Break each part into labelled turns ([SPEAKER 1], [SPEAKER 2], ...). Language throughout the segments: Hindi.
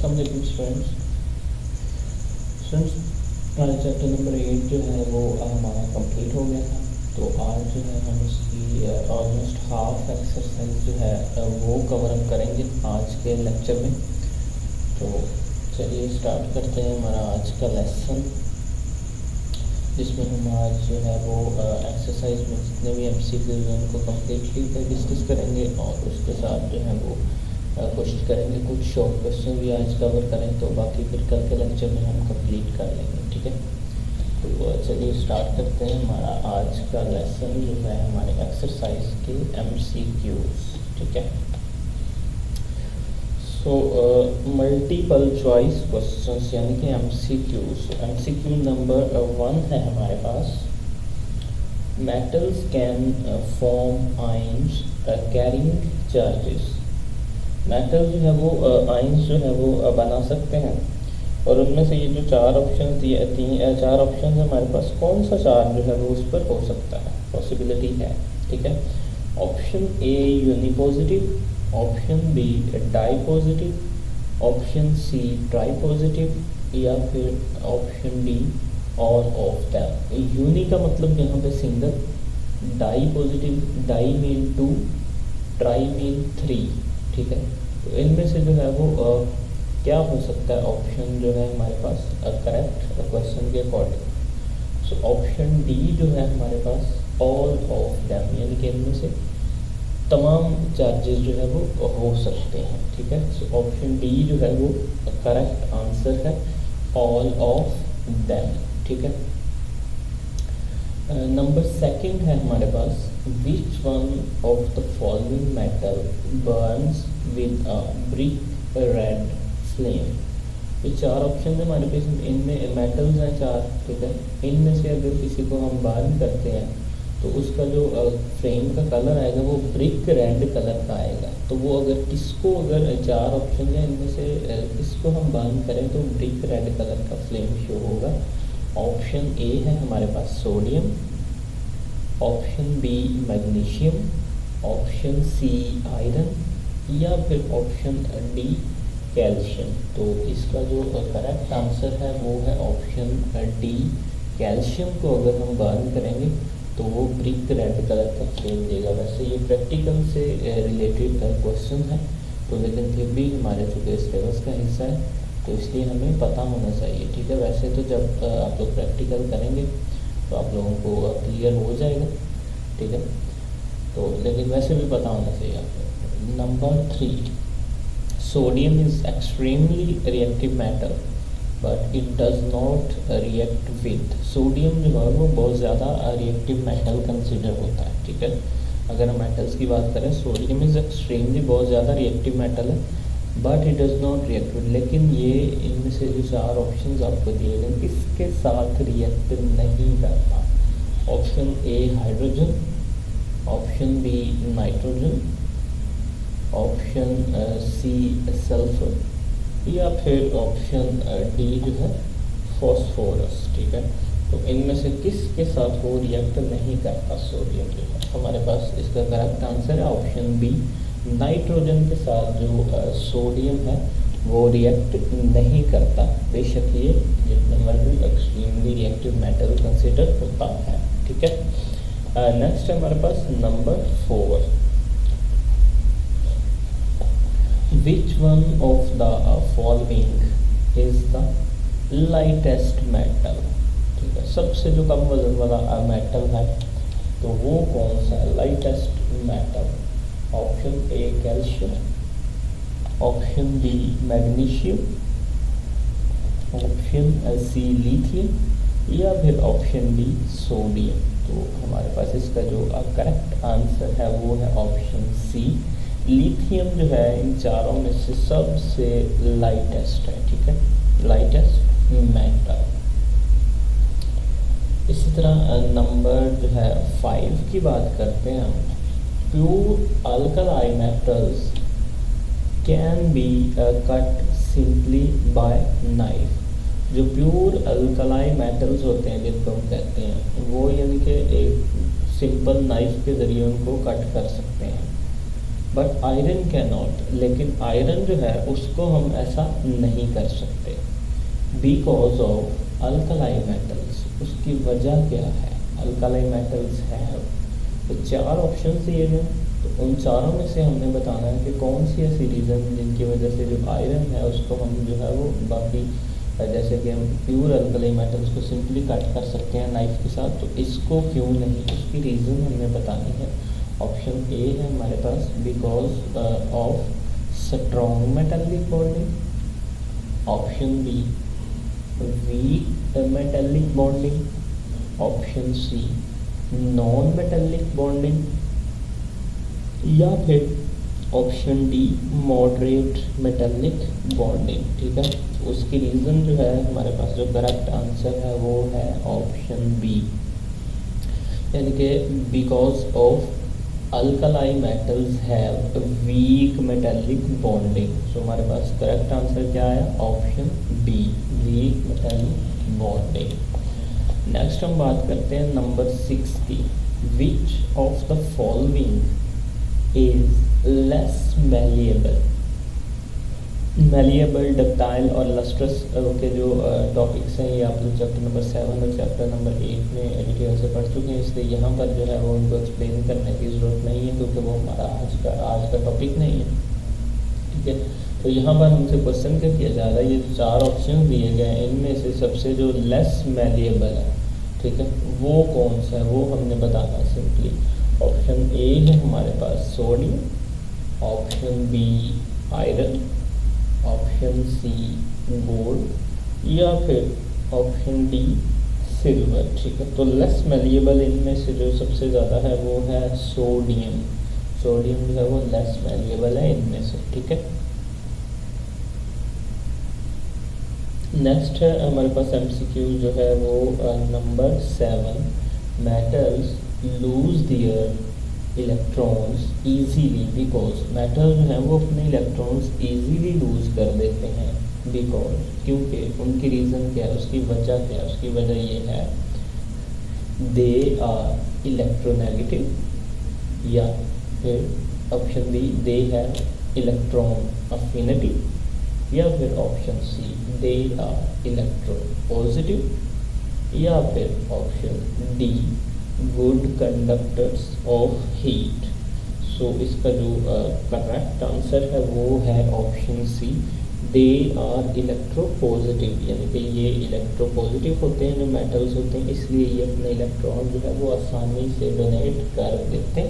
[SPEAKER 1] अस्सलाम वालेकुम स्टूडेंट्स, हमारा चैप्टर नंबर 8 जो है वो हमारा कंप्लीट हो गया था। तो आज जो है हम उसकी ऑलमोस्ट हाफ एक्सरसाइज जो है वो कवर अप करेंगे आज के लेक्चर में। तो चलिए स्टार्ट करते हैं हमारा आज का लेसन, जिसमें हम आज जो है वो एक्सरसाइज में जितने भी MCQs हैं उनको कम्प्लीटली डिस्कस करेंगे और उसके साथ जो है वो कोशिश करेंगे कुछ शॉर्ट क्वेश्चन भी आज कवर करें, तो बाकी फिर कल के लेक्चर में हम कंप्लीट कर लेंगे। ठीक है, तो चलिए स्टार्ट करते हैं हमारा आज का लेसन जो है हमारे एक्सरसाइज के MCQs। ठीक है, सो मल्टीपल चॉइस क्वेश्चंस यानी कि MCQs। MCQ नंबर 1 है हमारे पास, metals can form ions carrying charges. Metal जो है वो आयंस जो है वो बना सकते हैं, और उनमें से ये जो चार ऑप्शन चार ऑप्शन है हमारे पास, कौन सा चार्ज जो है वो उस पर हो सकता है, पॉसिबिलिटी है। ठीक है, option A unipositive, option B di positive, option C tri positive या फिर option D all of them. Uni का मतलब यहाँ पे single, di positive, di mean 2, tri mean 3। ठीक है, तो इनमें से जो है वो क्या हो सकता है, ऑप्शन जो है हमारे पास करेक्ट क्वेश्चन के अकॉर्डिंग। सो ऑप्शन डी जो है हमारे पास ऑल ऑफ दैम, यानी कि इनमें से तमाम चार्जेस जो है वो हो सकते हैं। ठीक है, सो ऑप्शन डी जो है वो करेक्ट आंसर है, ऑल ऑफ दैम। ठीक है, नंबर सेकंड है हमारे पास, which one of the following metal burns with a brick red flame. ये चार ऑप्शन है हमारे पास, इनमें मेटल्स हैं चार। ठीक है, इनमें से अगर किसी को हम बर्न करते हैं तो उसका जो फ्लेम का कलर आएगा वो ब्रिक रेड कलर का आएगा। तो वो अगर किसको, अगर चार ऑप्शन है इनमें से किसको हम बर्न करें तो ब्रिक रेड कलर का फ्लेम शो होगा। ऑप्शन ए है हमारे पास sodium, option B magnesium, option C iron या फिर ऑप्शन डी कैल्शियम। तो इसका जो करेक्ट आंसर है वो है ऑप्शन डी कैल्शियम को अगर हम बर्न करेंगे तो वो ब्रिक रेड कलर का फ्लेम देगा। वैसे ये प्रैक्टिकल से रिलेटेड क्वेश्चन है, तो लेकिन फिर भी हमारे चूँकि सिलेबस का हिस्सा है तो इसलिए हमें पता होना चाहिए। ठीक है, वैसे तो जब आप लोग प्रैक्टिकल करेंगे तो आप लोगों को क्लियर हो जाएगा। ठीक है, तो लेकिन वैसे भी पता होना चाहिए आपको। Number 3, sodium is extremely reactive metal but it does not react with. Sodium जो है वो बहुत ज़्यादा रिएक्टिव मेटल कंसिडर होता है। ठीक है, अगर हम मेटल्स की बात करें, सोडियम इज़ एक्सट्रीमली बहुत ज़्यादा रिएक्टिव मेटल है, but it does not react with. लेकिन ये इनमें से जो चार ऑप्शन आपको दिए गए इसके साथ रिएक्ट नहीं करता। Option A hydrogen, option B nitrogen, option C sulphur या फिर ऑप्शन डी जो है फॉस्फोरस। ठीक है, तो इनमें से किसके साथ वो रिएक्ट नहीं करता सोडियम जो है, हमारे पास इसका करेक्ट आंसर है ऑप्शन बी, नाइट्रोजन के साथ जो सोडियम है वो रिएक्ट नहीं करता। बेशक ये जितने मर्जी एक्सट्रीमली रिएक्टिव मेटल कंसिडर होता है। ठीक है, नेक्स्ट है हमारे पास number 4, which one of the following is the lightest metal. ठीक है, सबसे जो कम वजन वाला मेटल है तो वो कौन सा है, lightest metal. Option A calcium, option B magnesium, option C lithium या फिर ऑप्शन डी सोडियम। तो हमारे पास इसका जो करेक्ट आंसर है वो है ऑप्शन सी, लिथियम जो है इन चारों में से सबसे लाइटेस्ट है। ठीक है, लाइटेस्ट मेटल। इसी तरह नंबर जो है 5 की बात करते हैं हम, pure alkali metals can be cut simply by knife. जो प्योर अल्कलाई मेटल्स होते हैं जिनको हम कहते हैं वो यानी कि एक सिंपल नाइफ के ज़रिए उनको कट कर सकते हैं। बट आयरन कैन नॉट, लेकिन आयरन जो है उसको हम ऐसा नहीं कर सकते। बिकॉज ऑफ अल्कलाई मेटल्स, उसकी वजह क्या है? अल्कलाई मेटल्स हैं। तो 4 ऑप्शन दिए गए, तो उन चारों में से हमने बताना है कि कौन सी ऐसी रीज़न जिनकी वजह से जो आयरन है उसको हम जो है वो बाकी, जैसे कि हम प्योर अल्कलाई मेटल्स को सिंपली कट कर सकते हैं नाइफ के साथ, तो इसको क्यों नहीं, उसकी रीज़न हमें बतानी है। ऑप्शन ए है हमारे पास because of strong metallic bonding, option B weak metallic bonding, option C non metallic bonding, या फिर option D moderate metallic bonding. ठीक है, उसकी रीज़न जो है हमारे पास जो करेक्ट आंसर है वो है ऑप्शन बी, यानी कि because of alkali metals have weak metallic bonding. So हमारे पास करेक्ट आंसर क्या है? Option B, weak metallic bonding. Next हम बात करते हैं नंबर 6 की। Which of the following is less malleable? Malleable, ductile और लस्ट्रस के जो टॉपिक्स हैं ये आप लोग चैप्टर नंबर 7 और चैप्टर नंबर 8 में डिटेल से पढ़ चुके हैं, इसलिए यहाँ पर जो है वो उनको एक्सप्लेन करने की ज़रूरत नहीं है, क्योंकि वो हमारा आज का टॉपिक नहीं है। ठीक है, तो यहाँ पर हमसे क्वेश्चन क्या किया जा रहा है, ये 4 ऑप्शन दिए गए हैं, इनमें से सबसे जो लेस मैलिएबल है, ठीक है, वो कौन सा है वो हमने बताना है सिंपली। ऑप्शन ए है हमारे पास sodium, option B iron, option C gold, या फिर ऑप्शन डी सिल्वर। ठीक है, तो लेस मैलिएबल इनमें से जो सबसे ज़्यादा है वो है सोडियम। सोडियम जो है वो लेस मैलिएबल है इनमें से। ठीक है, नेक्स्ट है हमारे पास एमसीक्यू जो है वो number 7। Metals lose their electrons easily because, metal जो है वो अपने इलेक्ट्रॉन्स ईजीली लूज कर देते हैं बिकॉज, क्योंकि उनकी रीज़न क्या है, उसकी वजह क्या है? उसकी वजह ये है दे आर इलेक्ट्रोनेगेटिव, या फिर option B they have electron affinity, या फिर option C they are electropositive, या फिर option D good conductors of heat. So इसका जो करेक्ट आंसर है वो है option C they are electropositive, यानी कि ये इलेक्ट्रो पॉजिटिव होते हैं जो मेटल्स होते हैं, इसलिए ये अपने इलेक्ट्रॉन जो है वो आसानी से डोनेट कर देते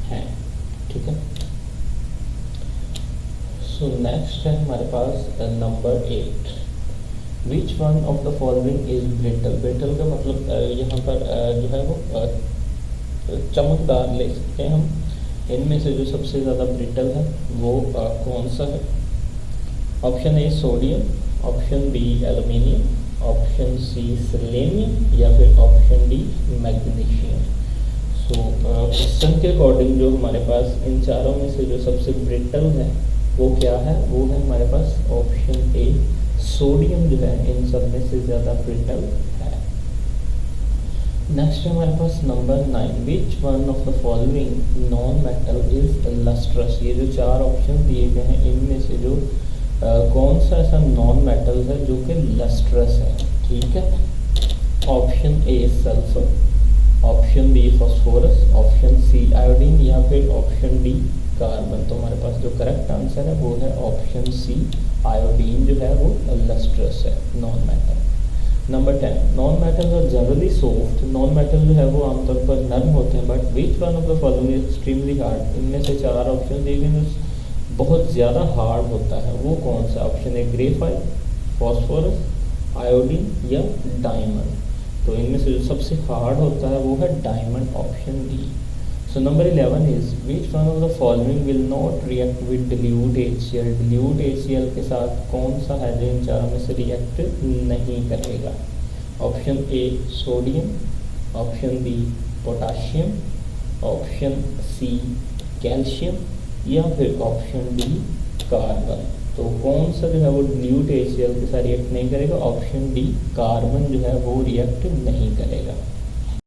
[SPEAKER 1] हैं। ठीक है, सो नेक्स्ट है हमारे पास number 8। Which one of the following is brittle? Brittle का मतलब यहाँ पर जो है वो चमकदार ले सकते हैं हम। इनमें से जो सबसे ज़्यादा ब्रिटल है वो कौन सा है? Option A sodium, option B aluminium, option C selenium, या फिर option D magnesium. So question के अकॉर्डिंग जो हमारे पास इन चारों में से जो सबसे ब्रिटल है वो क्या है? वो है हमारे पास ऑप्शन ए सोडियम जो है इन सब में से ज़्यादा ब्रिटल है। नेक्स्ट है हमारे पास number 9। Which one of the following non metal is lustrous? ये जो 4 ऑप्शन दिए गए हैं इनमें से जो कौन सा ऐसा नॉन मेटल है जो कि लस्ट्रस है? ठीक है, option A sulphur, option B phosphorus, option C iodine, या फिर ऑप्शन डी कार्बन। तो हमारे पास जो करेक्ट आंसर है वो है ऑप्शन सी आयोडीन जो है वो लस्ट्रस है, non metal. Number 10। Non metal are generally soft. Non metal जो है वो आमतौर पर नरम होते हैं, but which one of the following is extremely hard? इनमें से 4 ऑप्शन दिए गए बहुत ज़्यादा हार्ड होता है, वो कौन सा? Option A graphite, phosphorus, iodine, या डायमंड। तो इनमें से जो सबसे हार्ड होता है वो है diamond, option D. So number 11 is which one of the following will not react with dilute HCl? dilute HCl के साथ कौन सा है जो इन चारों में से रिएक्ट नहीं करेगा? Option A sodium, option B potassium, option C calcium, या फिर ऑप्शन डी कार्बन। तो कौन सा जो है वो dilute HCl के साथ रिएक्ट नहीं करेगा? ऑप्शन डी कार्बन जो है वो रिएक्ट नहीं करेगा।